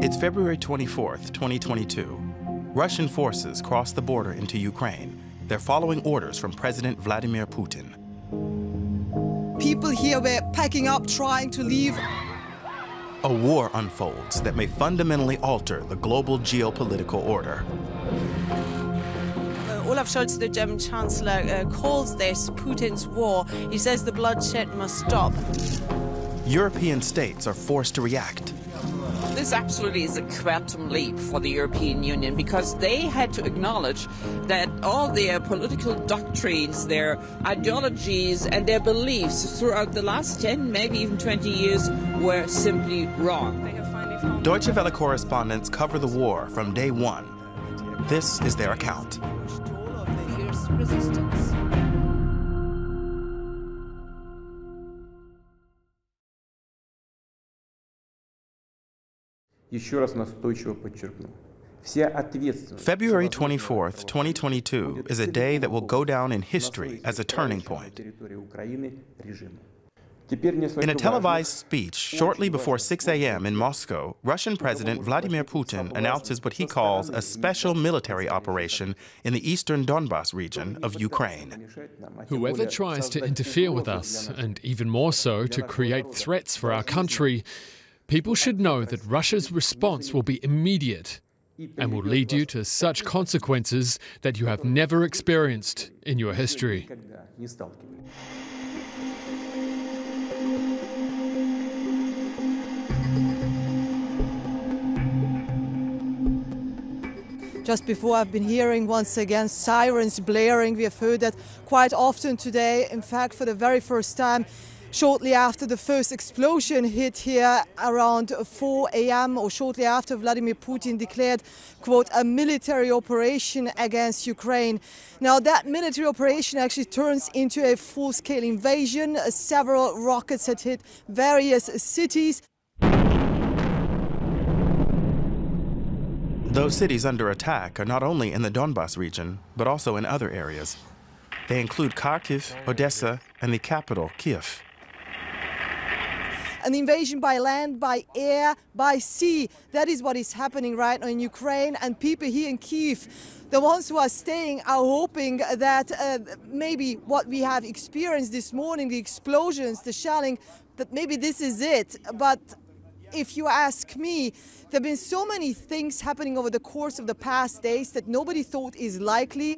It's February 24th, 2022. Russian forces cross the border into Ukraine. They're following orders from President Vladimir Putin. People here were packing up, trying to leave. A war unfolds that may fundamentally alter the global geopolitical order. Olaf Scholz, the German Chancellor, calls this Putin's war. He says the bloodshed must stop. European states are forced to react. This absolutely is a quantum leap for the European Union, because they had to acknowledge that all their political doctrines, their ideologies and their beliefs throughout the last 10, maybe even 20 years were simply wrong. Deutsche Welle correspondents cover the war from day one. This is their account. Resistance. February 24th, 2022 is a day that will go down in history as a turning point. In a televised speech shortly before 6 a.m. in Moscow, Russian President Vladimir Putin announces what he calls a special military operation in the eastern Donbas region of Ukraine. Whoever tries to interfere with us, and even more so to create threats for our country, people should know that Russia's response will be immediate and will lead you to such consequences that you have never experienced in your history. Just before, I've been hearing once again sirens blaring. We have heard that quite often today. In fact, for the very first time, shortly after the first explosion hit here around 4 a.m. or shortly after Vladimir Putin declared, quote, a military operation against Ukraine. Now that military operation actually turns into a full-scale invasion. Several rockets had hit various cities. Those cities under attack are not only in the Donbas region, but also in other areas. They include Kyiv, Odesa, and the capital, Kyiv. An invasion by land, by air, by sea. That is what is happening right now in Ukraine. And people here in Kyiv, the ones who are staying, are hoping that maybe what we have experienced this morning, the explosions, the shelling, that maybe this is it. But if you ask me, there have been so many things happening over the course of the past days that nobody thought is likely.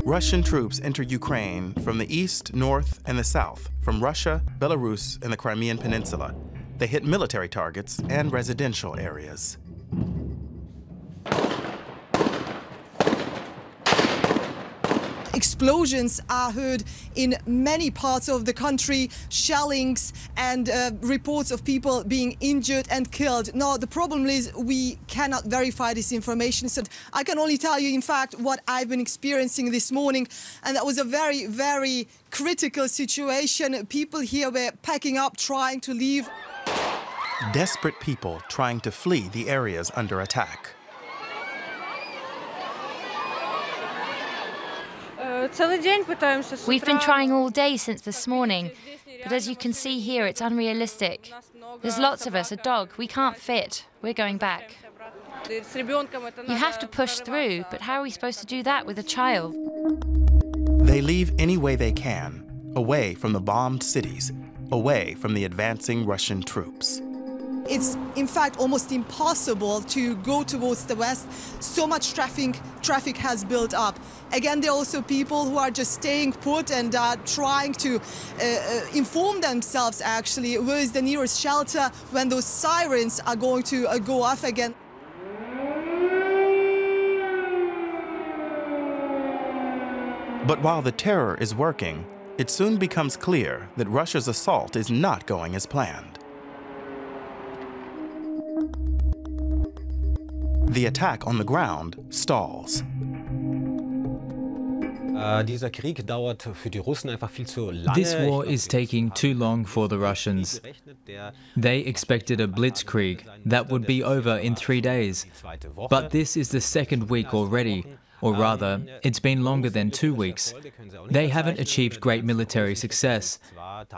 Russian troops enter Ukraine from the east, north, and the south, from Russia, Belarus, and the Crimean Peninsula. They hit military targets and residential areas. Explosions are heard in many parts of the country, shellings and reports of people being injured and killed. Now, the problem is we cannot verify this information, so I can only tell you, in fact, what I've been experiencing this morning, and that was a very, very critical situation. People here were packing up, trying to leave. Desperate people trying to flee the areas under attack. We've been trying all day since this morning, but as you can see here, it's unrealistic. There's lots of us, a dog, we can't fit. We're going back. You have to push through, but how are we supposed to do that with a child? They leave any way they can, away from the bombed cities, away from the advancing Russian troops. It's, in fact, almost impossible to go towards the west. So much traffic has built up. Again, there are also people who are just staying put and trying to inform themselves, actually, where is the nearest shelter when those sirens are going to go off again. But while the terror is working, it soon becomes clear that Russia's assault is not going as planned. The attack on the ground stalls. This war is taking too long for the Russians. They expected a blitzkrieg that would be over in 3 days. But this is the second week already, or rather, it's been longer than 2 weeks. They haven't achieved great military success.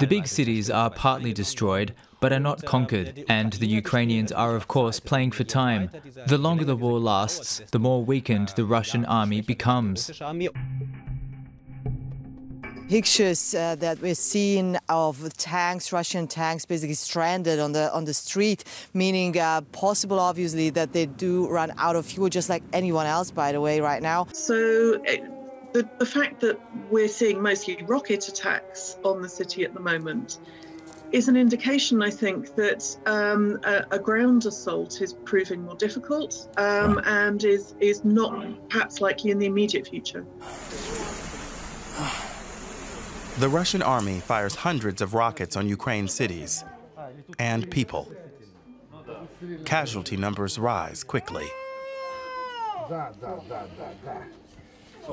The big cities are partly destroyed, but are not conquered, and the Ukrainians are, of course, playing for time. The longer the war lasts, the more weakened the Russian army becomes. Pictures that we're seeing of tanks, Russian tanks, basically stranded on the street, meaning possible, obviously, that they do run out of fuel, just like anyone else, by the way, right now. So the fact that we're seeing mostly rocket attacks on the city at the moment is an indication, I think, that a ground assault is proving more difficult and is not perhaps likely in the immediate future. The Russian army fires hundreds of rockets on Ukraine cities and people. Casualty numbers rise quickly.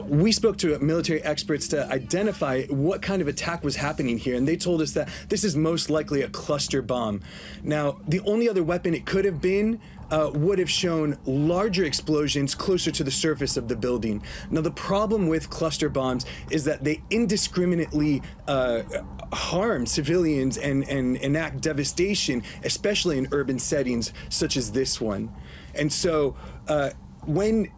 We spoke to military experts to identify what kind of attack was happening here, and they told us that this is most likely a cluster bomb. Now, the only other weapon it could have been would have shown larger explosions closer to the surface of the building. Now, the problem with cluster bombs is that they indiscriminately harm civilians and enact devastation, especially in urban settings such as this one. And so when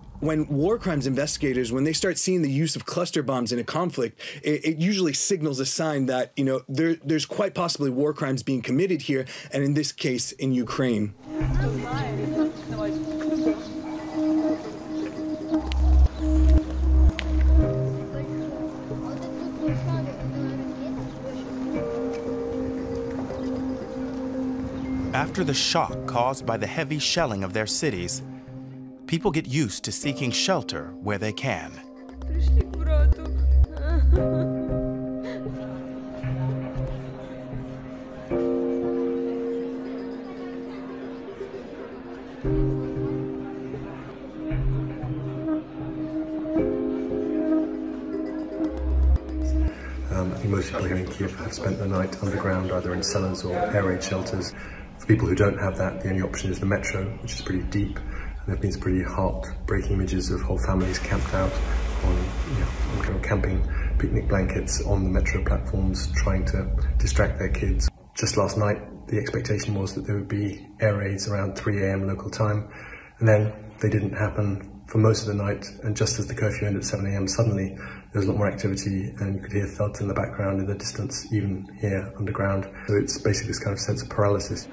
war crimes investigators, when they start seeing the use of cluster bombs in a conflict, it usually signals a sign that, you know, there's quite possibly war crimes being committed here, and in this case, in Ukraine. After the shock caused by the heavy shelling of their cities, people get used to seeking shelter where they can. I think most people here in Kyiv have spent the night underground, either in cellars or air raid shelters. For people who don't have that, the only option is the metro, which is pretty deep. And there have been some pretty heartbreaking images of whole families camped out on, kind of camping picnic blankets on the metro platforms, trying to distract their kids. Just last night, the expectation was that there would be air raids around 3 a.m. local time, and then they didn't happen for most of the night. And just as the curfew ended at 7 a.m., suddenly there was a lot more activity, and you could hear thuds in the background, in the distance, even here underground. So it's basically this kind of sense of paralysis.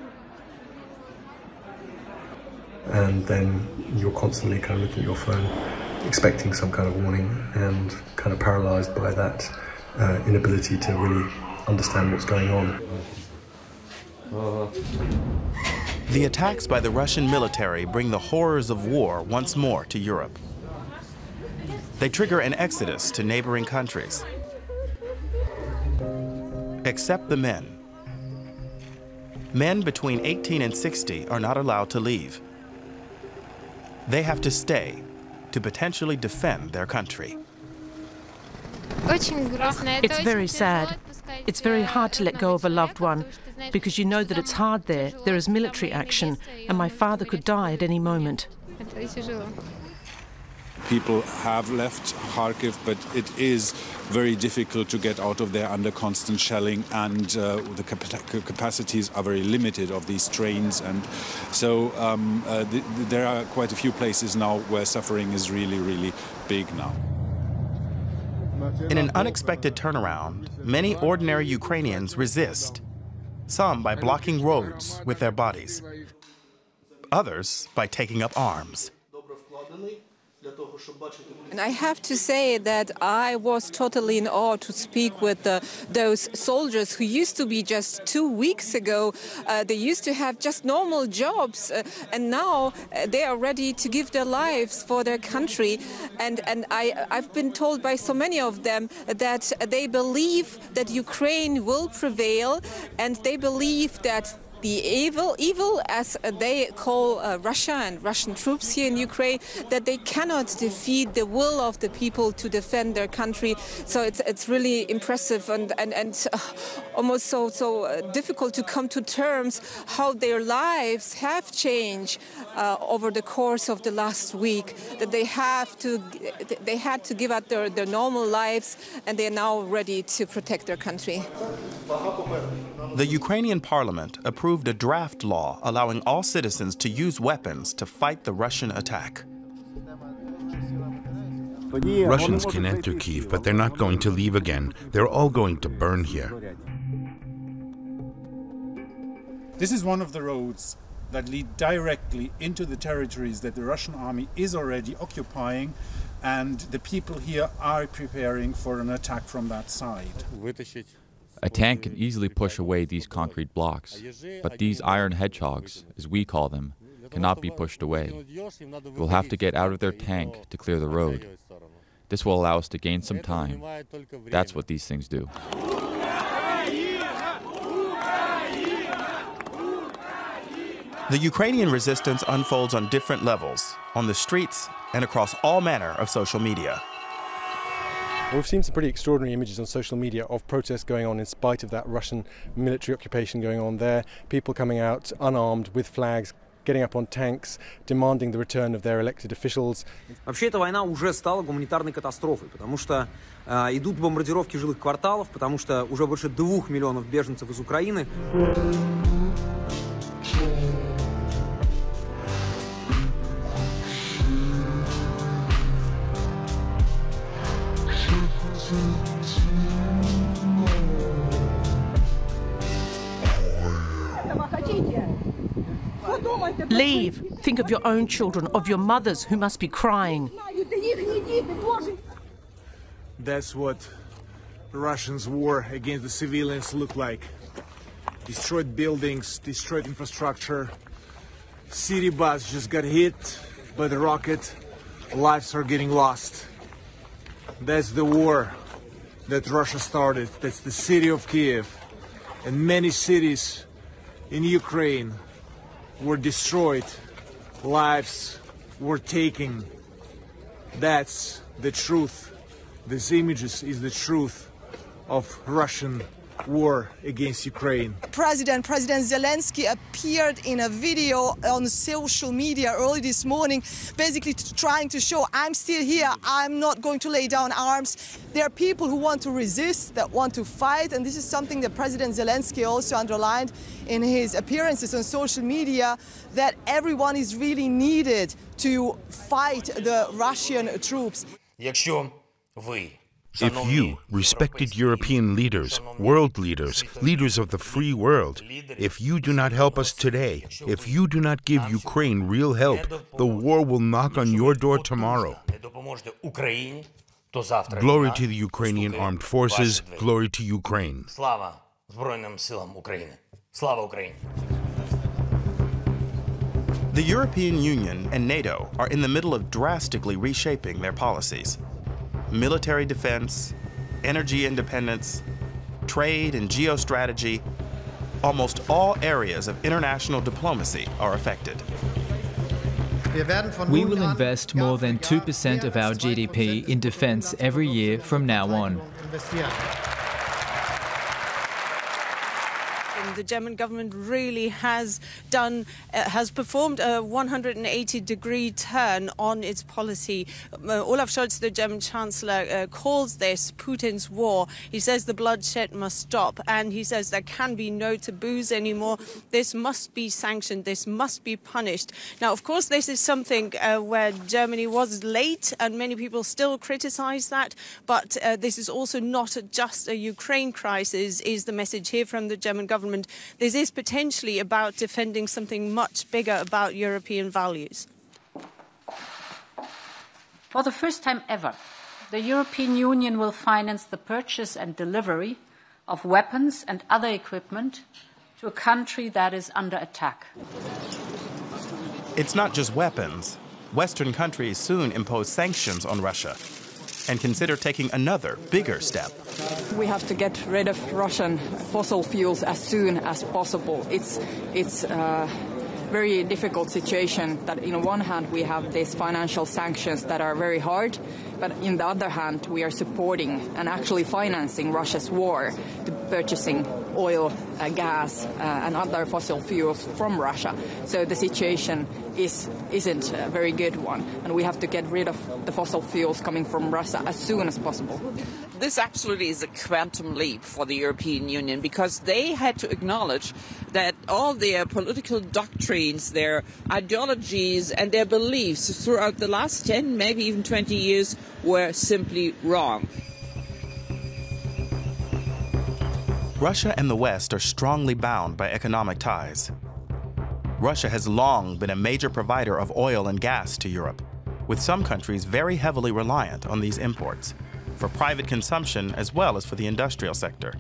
And then you're constantly kind of looking at your phone, expecting some kind of warning, and kind of paralyzed by that inability to really understand what's going on. The attacks by the Russian military bring the horrors of war once more to Europe. They trigger an exodus to neighboring countries. Except the men. Men between 18 and 60 are not allowed to leave. They have to stay to potentially defend their country. It's very sad. It's very hard to let go of a loved one because you know that it's hard there. There is military action, and my father could die at any moment. People have left Kharkiv, but it is very difficult to get out of there under constant shelling, and the capacities are very limited of these trains. And so there are quite a few places now where suffering is really, really big now. In an unexpected turnaround, many ordinary Ukrainians resist, some by blocking roads with their bodies, others by taking up arms. And I have to say that I was totally in awe to speak with those soldiers who used to be just 2 weeks ago. They used to have just normal jobs, and now they are ready to give their lives for their country. And I've been told by so many of them that they believe that Ukraine will prevail, and they believe that the evil, as they call Russia and Russian troops here in Ukraine, that they cannot defeat the will of the people to defend their country. So it's really impressive and almost so difficult to come to terms how their lives have changed over the course of the last week. That they had to give up their normal lives, and they are now ready to protect their country. The Ukrainian parliament approved a draft law allowing all citizens to use weapons to fight the Russian attack. Russians can enter Kyiv, but they're not going to leave again. They're all going to burn here. This is one of the roads that lead directly into the territories that the Russian army is already occupying, and the people here are preparing for an attack from that side. A tank can easily push away these concrete blocks, but these iron hedgehogs, as we call them, cannot be pushed away. We'll have to get out of their tank to clear the road. This will allow us to gain some time. That's what these things do. The Ukrainian resistance unfolds on different levels, on the streets and across all manner of social media. We've seen some pretty extraordinary images on social media of protests going on in spite of that Russian military occupation going on there. People coming out unarmed with flags, getting up on tanks, demanding the return of their elected officials. Вообще эта война уже стала гуманитарной катастрофой, потому что идут бомбардировки жилых кварталов, потому что уже больше 2 миллионов беженцев из Украины. Leave. Think of your own children, of your mothers who must be crying. That's what Russians' war against the civilians look like. Destroyed buildings, destroyed infrastructure. City bus just got hit by the rocket. Lives are getting lost. That's the war that Russia started. That's the city of Kyiv. And many cities in Ukraine were destroyed. Lives were taken. That's the truth. These images is the truth of Russian war against Ukraine. President Zelensky appeared in a video on social media early this morning, basically trying to show, I'm still here, I'm not going to lay down arms. There are people who want to resist, that want to fight, and this is something that President Zelensky also underlined in his appearances on social media, that everyone is really needed to fight the Russian troops. If you, respected European leaders, world leaders, leaders of the free world, if you do not help us today, if you do not give Ukraine real help, the war will knock on your door tomorrow. Glory to the Ukrainian armed forces, glory to Ukraine. The European Union and NATO are in the middle of drastically reshaping their policies. Military defense, energy independence, trade and geostrategy, almost all areas of international diplomacy are affected. We will invest more than 2% of our GDP in defense every year from now on. The German government really has performed a 180-degree turn on its policy. Olaf Scholz, the German Chancellor, calls this Putin's war. He says the bloodshed must stop, and he says there can be no taboos anymore. This must be sanctioned. This must be punished. Now, of course, this is something where Germany was late, and many people still criticize that. But this is also not just a Ukraine crisis, is the message here from the German government. This is potentially about defending something much bigger about European values. For the first time ever, the European Union will finance the purchase and delivery of weapons and other equipment to a country that is under attack. It's not just weapons. Western countries soon impose sanctions on Russia and consider taking another, bigger step. We have to get rid of Russian fossil fuels as soon as possible. It's a very difficult situation that, on one hand, we have these financial sanctions that are very hard, but on the other hand, we are supporting and actually financing Russia's war. The purchasing oil, gas, and other fossil fuels from Russia. So the situation isn't a very good one, and we have to get rid of the fossil fuels coming from Russia as soon as possible. This absolutely is a quantum leap for the European Union, because they had to acknowledge that all their political doctrines, their ideologies and their beliefs throughout the last 10, maybe even 20 years were simply wrong. Russia and the West are strongly bound by economic ties. Russia has long been a major provider of oil and gas to Europe, with some countries very heavily reliant on these imports, for private consumption as well as for the industrial sector.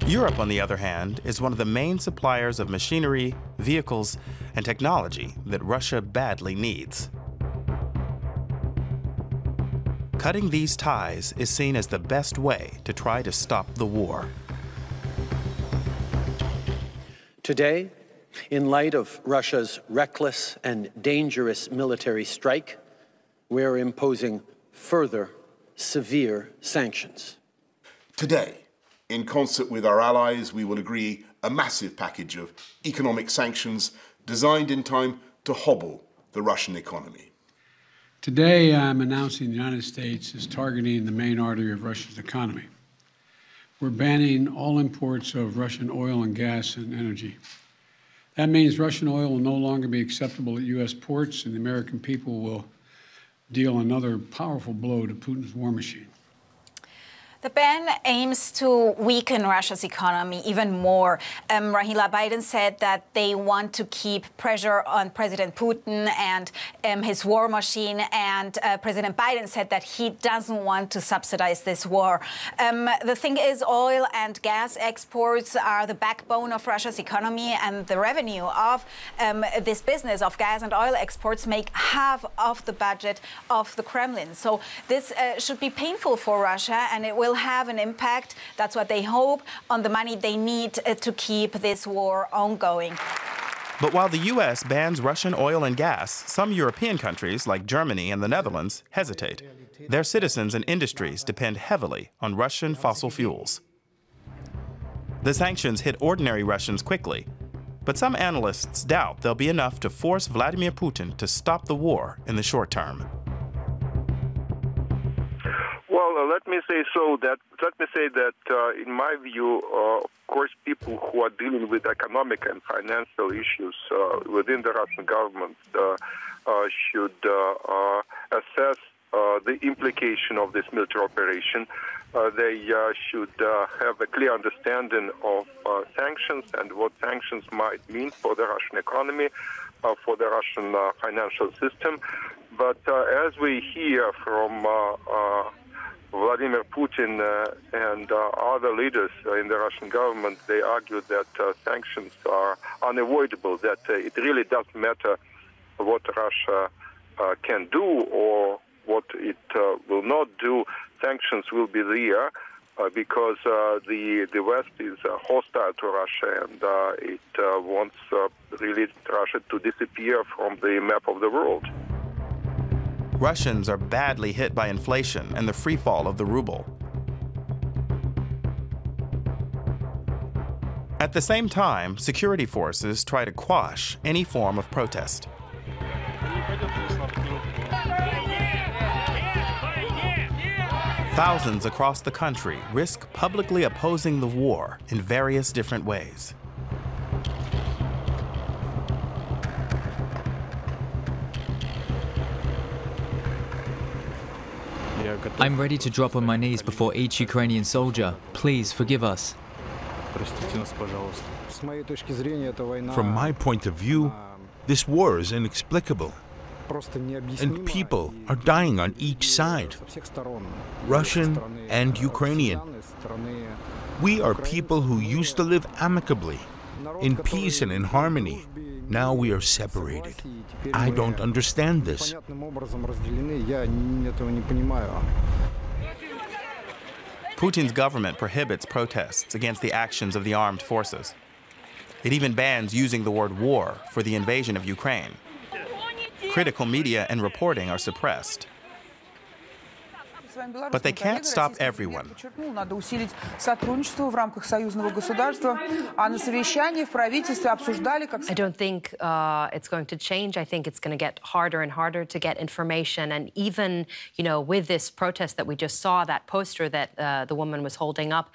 Europe, on the other hand, is one of the main suppliers of machinery, vehicles, and technology that Russia badly needs. Cutting these ties is seen as the best way to try to stop the war. Today, in light of Russia's reckless and dangerous military strike, we are imposing further severe sanctions. Today, in concert with our allies, we will agree a massive package of economic sanctions designed in time to hobble the Russian economy. Today, I'm announcing the United States is targeting the main artery of Russia's economy. We're banning all imports of Russian oil and gas and energy. That means Russian oil will no longer be acceptable at U.S. ports, and the American people will deal another powerful blow to Putin's war machine. The ban aims to weaken Russia's economy even more. Rahila, Biden said that they want to keep pressure on President Putin and his war machine, and President Biden said that he doesn't want to subsidize this war. The thing is, oil and gas exports are the backbone of Russia's economy, and the revenue of this business of gas and oil exports make half of the budget of the Kremlin. So this should be painful for Russia, and it will have an impact, that's what they hope, on the money they need to keep this war ongoing. But while the U.S. bans Russian oil and gas, some European countries, like Germany and the Netherlands, hesitate. Their citizens and industries depend heavily on Russian fossil fuels. The sanctions hit ordinary Russians quickly, but some analysts doubt they'll be enough to force Vladimir Putin to stop the war in the short term. Well, let me say that in my view, of course, people who are dealing with economic and financial issues within the Russian government should assess the implication of this military operation. They should have a clear understanding of sanctions and what sanctions might mean for the Russian economy, for the Russian financial system. But as we hear from Vladimir Putin and other leaders in the Russian government, they argue that sanctions are unavoidable, that it really doesn't matter what Russia can do or what it will not do. Sanctions will be there because the West is hostile to Russia, and it wants really Russia to disappear from the map of the world. Russians are badly hit by inflation and the free fall of the ruble. At the same time, security forces try to quash any form of protest. Thousands across the country risk publicly opposing the war in various different ways. I'm ready to drop on my knees before each Ukrainian soldier. Please forgive us. From my point of view, this war is inexplicable. And people are dying on each side, Russian and Ukrainian. We are people who used to live amicably, in peace and in harmony. Now we are separated. I don't understand this. Putin's government prohibits protests against the actions of the armed forces. It even bans using the word war for the invasion of Ukraine. Critical media and reporting are suppressed. But they can't stop everyone. I don't think it's going to change. I think it's going to get harder and harder to get information. And even, you know, with this protest that we just saw, that poster that the woman was holding up,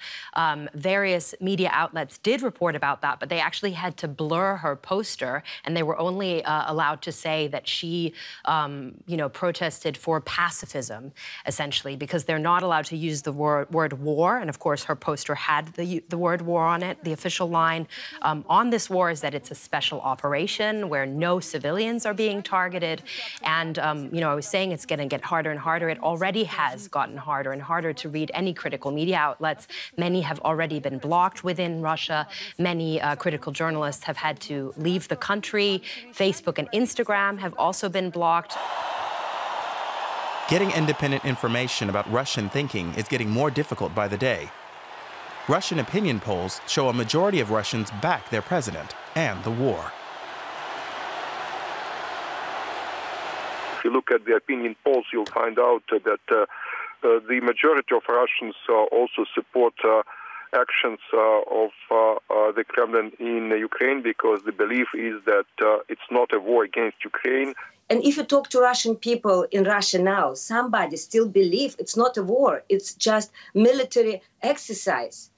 various media outlets did report about that, but they actually had to blur her poster, and they were only allowed to say that she, you know, protested for pacifism, essentially, because they're not allowed to use the word war. And of course, her poster had the word war on it. The official line on this war is that it's a special operation where no civilians are being targeted. And, you know, I was saying it's going to get harder and harder. It already has gotten harder and harder to read any critical media outlets. Many have already been blocked within Russia. Many critical journalists have had to leave the country. Facebook and Instagram have also been blocked. Getting independent information about Russian thinking is getting more difficult by the day. Russian opinion polls show a majority of Russians back their president and the war. If you look at the opinion polls, you'll find out that the majority of Russians also support actions of the Kremlin in Ukraine, because the belief is that it's not a war against Ukraine. And if you talk to Russian people in Russia now, somebody still believes it's not a war, it's just military exercise.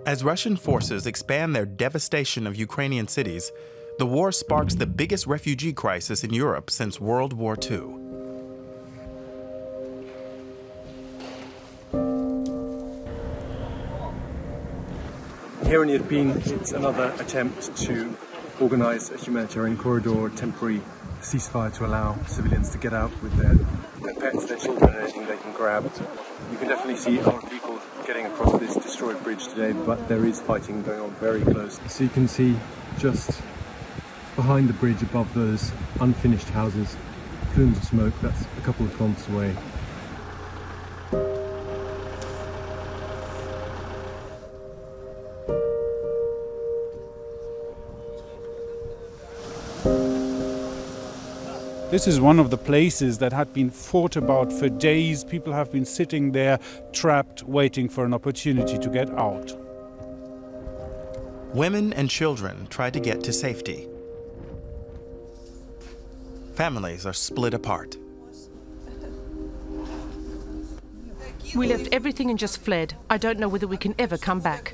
As Russian forces expand their devastation of Ukrainian cities, the war sparks the biggest refugee crisis in Europe since World War II. Here in Irpin, it's another attempt to organize a humanitarian corridor, temporary ceasefire to allow civilians to get out with their pets, their children, anything they can grab. You can definitely see our people getting across this destroyed bridge today, but there is fighting going on very close. So you can see just behind the bridge above those unfinished houses, plumes of smoke. That's a couple of kilometers away. This is one of the places that had been fought about for days. People have been sitting there, trapped, waiting for an opportunity to get out. Women and children try to get to safety. Families are split apart. We left everything and just fled. I don't know whether we can ever come back.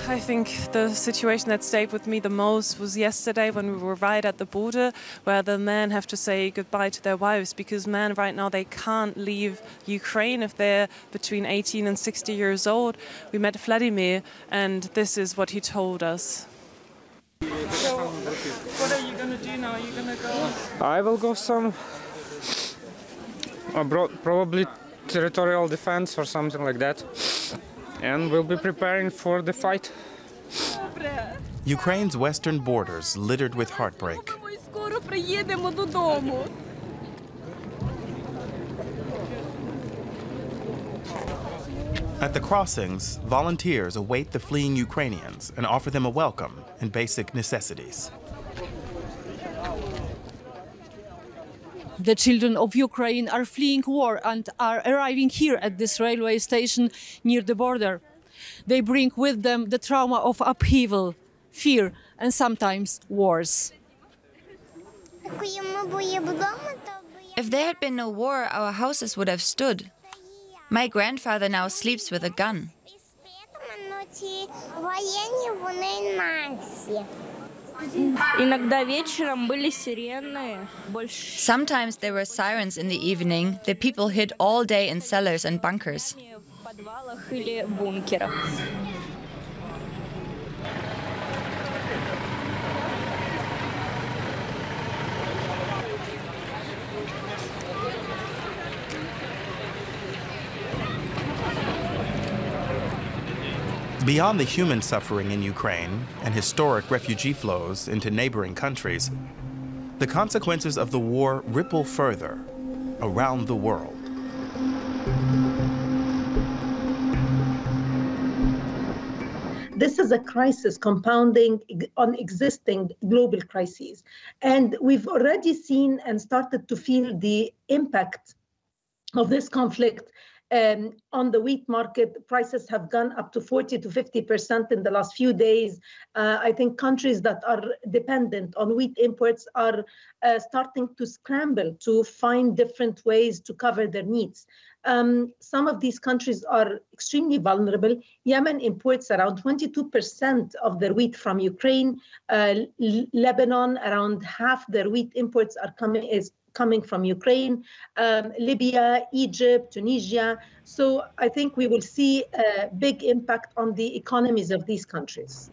I think the situation that stayed with me the most was yesterday when we were right at the border, where the men have to say goodbye to their wives, because men right now, they can't leave Ukraine if they're between 18 and 60 years old. We met Vladimir, and this is what he told us. So, what are you going to do now? Are you going to go? I will go some abroad, probably territorial defense or something like that. And we'll be preparing for the fight. Ukraine's western borders littered with heartbreak. At the crossings, volunteers await the fleeing Ukrainians and offer them a welcome and basic necessities. The children of Ukraine are fleeing war and are arriving here at this railway station near the border. They bring with them the trauma of upheaval, fear, and sometimes wars. If there had been no war, our houses would have stood. My grandfather now sleeps with a gun. Sometimes there were sirens in the evening. The people hid all day in cellars and bunkers. Beyond the human suffering in Ukraine and historic refugee flows into neighboring countries, the consequences of the war ripple further around the world. This is a crisis compounding on existing global crises. And we've already seen and started to feel the impact of this conflict on the wheat market. Prices have gone up to 40 to 50% in the last few days. I think countries that are dependent on wheat imports are starting to scramble to find different ways to cover their needs. Some of these countries are extremely vulnerable. Yemen imports around 22% of their wheat from Ukraine. Lebanon, around half their wheat imports are coming from Ukraine, Libya, Egypt, Tunisia. So I think we will see a big impact on the economies of these countries.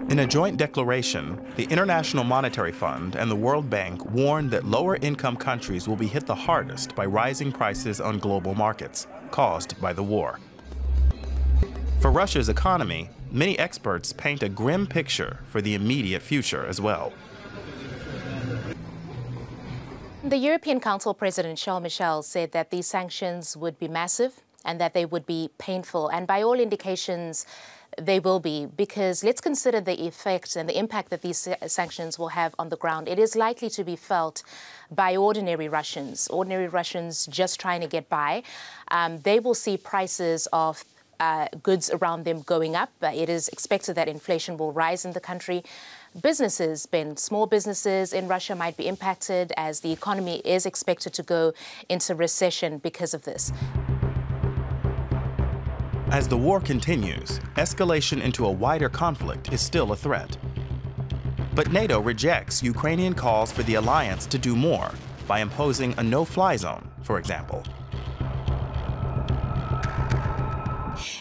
In a joint declaration, the International Monetary Fund and the World Bank warned that lower-income countries will be hit the hardest by rising prices on global markets caused by the war. For Russia's economy, many experts paint a grim picture for the immediate future as well. The European Council President Charles Michel said that these sanctions would be massive and that they would be painful, and by all indications, they will be, because let's consider the effects and the impact that these sanctions will have on the ground. It is likely to be felt by ordinary Russians just trying to get by. They will see prices of goods around them going up. It is expected that inflation will rise in the country. Businesses, small businesses in Russia might be impacted as the economy is expected to go into recession because of this. As the war continues, escalation into a wider conflict is still a threat. But NATO rejects Ukrainian calls for the alliance to do more by imposing a no-fly zone, for example.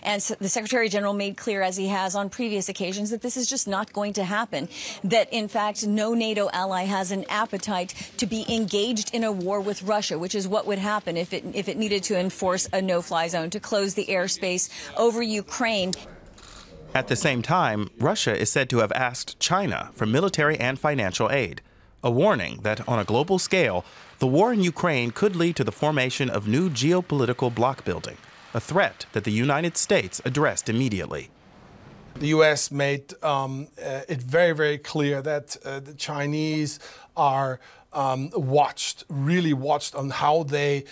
And the Secretary General made clear, as he has on previous occasions, that this is just not going to happen, that, in fact, no NATO ally has an appetite to be engaged in a war with Russia, which is what would happen if it needed to enforce a no-fly zone, to close the airspace over Ukraine. At the same time, Russia is said to have asked China for military and financial aid, a warning that on a global scale, the war in Ukraine could lead to the formation of new geopolitical bloc building, a threat that the United States addressed immediately. The U.S. made it very, very clear that the Chinese are really watched on how they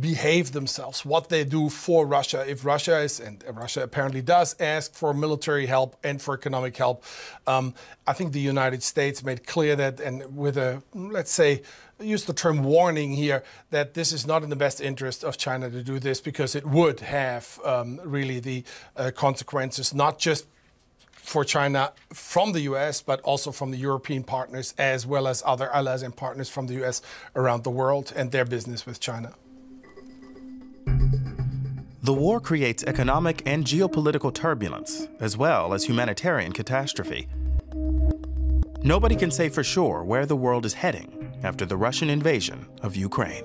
behave themselves, what they do for Russia. If Russia is, and Russia apparently does, ask for military help and for economic help, I think the United States made clear that, and with a, let's say, use the term warning here, that this is not in the best interest of China to do this, because it would have really the consequences, not just for China from the U.S., but also from the European partners, as well as other allies and partners from the U.S. around the world and their business with China. The war creates economic and geopolitical turbulence, as well as humanitarian catastrophe. Nobody can say for sure where the world is heading after the Russian invasion of Ukraine.